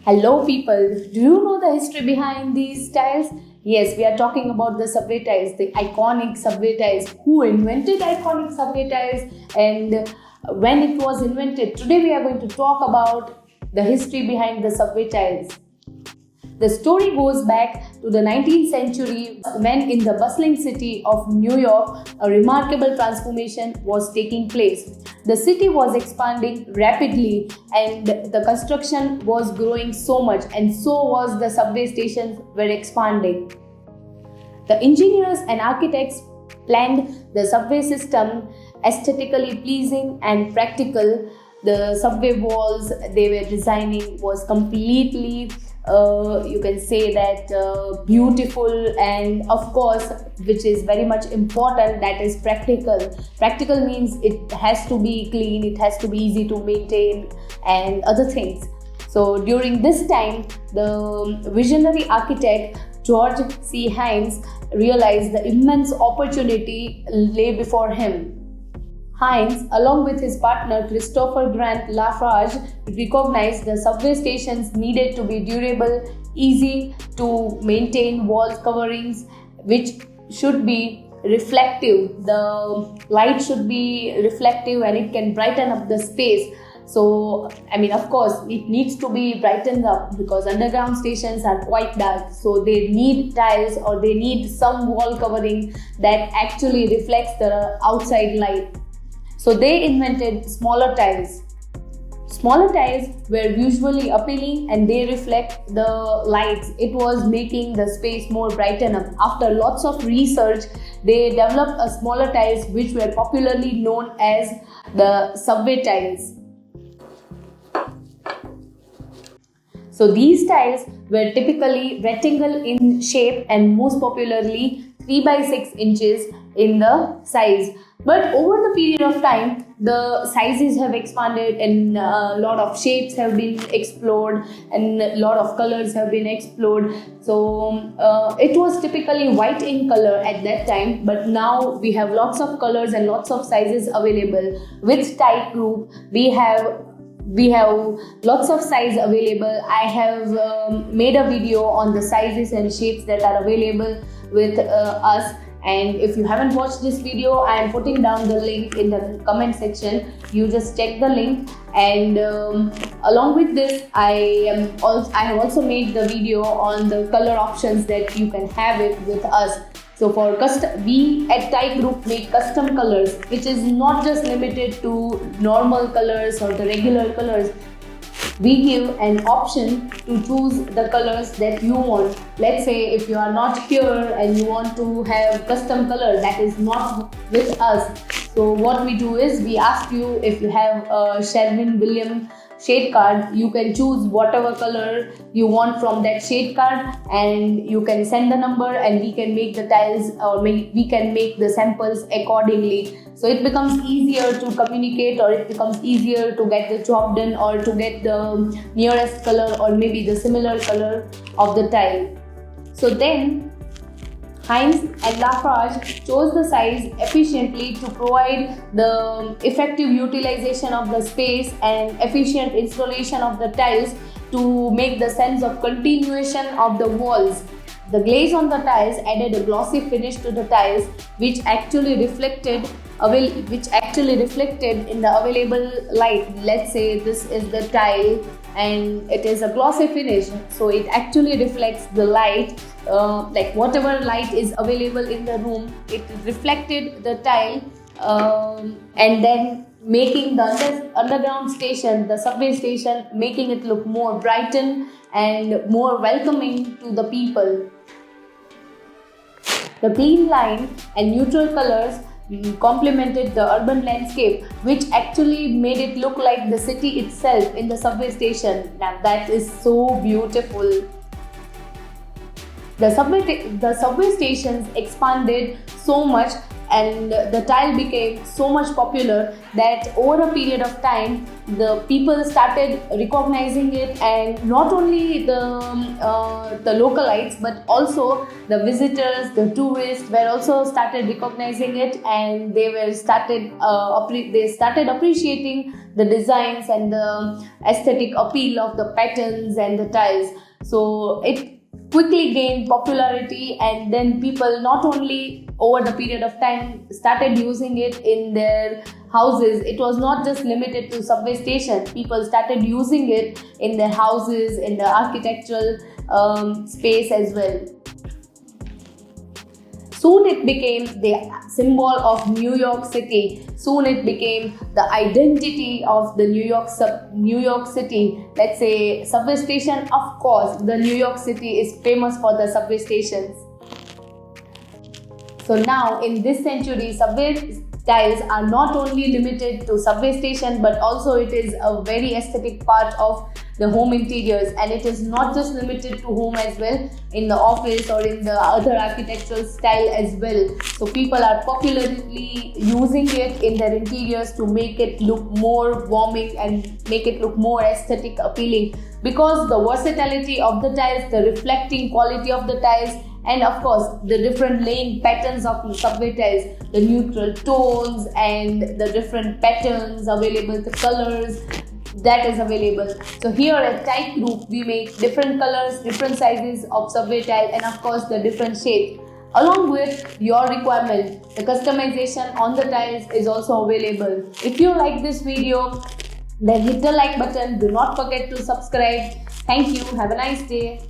Hello people, do you know the history behind these tiles? Yes, we are talking about the subway tiles, the iconic subway tiles. Who invented iconic subway tiles and when it was invented? Today we are going to talk about the history behind the subway tiles. The story goes back to the 19th century when in the bustling city of New York, a remarkable transformation was taking place. The city was expanding rapidly and the construction was growing so much, and so was the subway stations were expanding. The engineers and architects planned the subway system aesthetically pleasing and practical. The subway walls they were designing was completely you can say that beautiful, and of course which is very much important, that is practical means it has to be clean, it has to be easy to maintain and other things. So during this time the visionary architect George C. Hines realized the immense opportunity lay before him. Hines, along with his partner Christopher Grant Lafarge, recognized the subway stations needed to be durable, easy to maintain wall coverings, which should be reflective. The light should be reflective and it can brighten up the space. So, of course, it needs to be brightened up because underground stations are quite dark. So, they need tiles or they need some wall covering that actually reflects the outside light. So they invented smaller tiles. Smaller tiles were visually appealing and they reflect the lights. It was making the space more brighten up. After lots of research, they developed a smaller tiles which were popularly known as the subway tiles. So these tiles were typically rectangle in shape and most popularly 3 by 6 inches in the size. But over the period of time, the sizes have expanded and a lot of shapes have been explored and a lot of colors have been explored. So it was typically white in color at that time, but now we have lots of colors and lots of sizes available. With Type Group, we have lots of size available. I have made a video on the sizes and shapes that are available with us. And if you haven't watched this video, I am putting down the link in the comment section. You just check the link, and along with this, I have also made the video on the color options that you can have it with us. So for we at Type Group make custom colors, which is not just limited to normal colors or the regular colors. We give an option to choose the colors that you want. Let's say if you are not here and you want to have custom color that is not with us. So what we do is we ask you if you have a Sherwin-Williams shade card, you can choose whatever color you want from that shade card and you can send the number and we can make the tiles or we can make the samples accordingly. So it becomes easier to communicate, or it becomes easier to get the job done, or to get the nearest color or maybe the similar color of the tile. So then Hines and Lafarge chose the size efficiently to provide the effective utilization of the space and efficient installation of the tiles to make the sense of continuation of the walls. The glaze on the tiles added a glossy finish to the tiles, which actually reflected in the available light. Let's say this is the tile and it is a glossy finish, so it actually reflects the light, like whatever light is available in the room, it reflected the tile, and then making the underground station, the subway station, making it look more brightened and more welcoming to the people. The clean line and neutral colors complemented the urban landscape, which actually made it look like the city itself in the subway station. Now that is so beautiful. The subway stations expanded so much and the tile became so much popular that over a period of time the people started recognizing it, and not only the localites but also the visitors, the tourists were also started recognizing it, and they started appreciating the designs and the aesthetic appeal of the patterns and the tiles. So it quickly gained popularity, and then people not only over the period of time started using it in their houses. It was not just limited to subway station. People started using it in their houses, in the architectural space as well. Soon it became the symbol of New York City. Soon it became the identity of the New York City. Let's say subway station, of course, the New York City is famous for the subway stations. So now in this century, subway tiles are not only limited to subway station, but also it is a very aesthetic part of the home interiors, and it is not just limited to home as well, in the office or in the other architectural style as well. So people are popularly using it in their interiors to make it look more warming and make it look more aesthetic appealing, because the versatility of the tiles, the reflecting quality of the tiles, and of course the different laying patterns of subway tiles, the neutral tones and the different patterns available, the colors that is available. So here at Type Group we make different colors, different sizes of subway tile, and of course the different shapes. Along with your requirement, the customization on the tiles is also available. If you like this video, then hit the like button. Do not forget to subscribe. Thank you. Have a nice day.